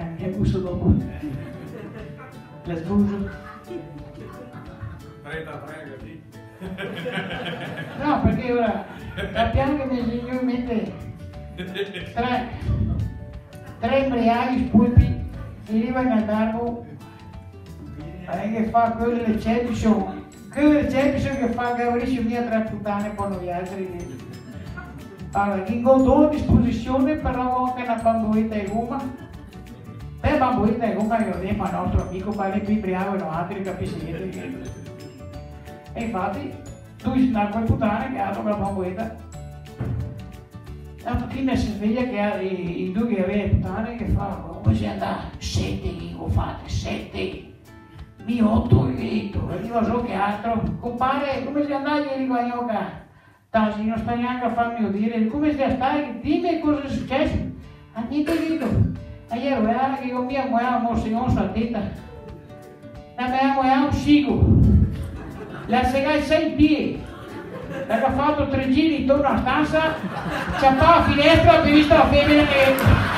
anche a gusto dopo. La sbuso. 33 così. No, perché ora sappiamo che mi segno in mente tre embriaghi spulpi che arrivano al darbo che fa quello del Cepison. Quello del Cepison che fa Gaurisio mia tre puttane e poi noi altri. Allora, che incontrò a disposizione però anche una bambuetta di gomma. Per bambuetta di gomma io dico al nostro amico parla più bravo e non altri capisci. E infatti tu sei una quel puttana che ha dato la bambuetta. La mattina si sveglia che ha i due che aveva puttane che fa come si andà? 7 che ho fatto, 7. Mi 8 e detto, io so che altro. Compare, come si andà ieri qua io qua? Tasi, non sta neanche a farmi udire, come stai stai? Dimmi cosa è successo. A niente detto. Ieri era che io mia moglie mo signor sulla testa. La mia moglie ha un sigo. La segai 6 piedi. L'ha fatto 3 giri intorno alla stanza, ciappava la finestra e ha visto la femmina che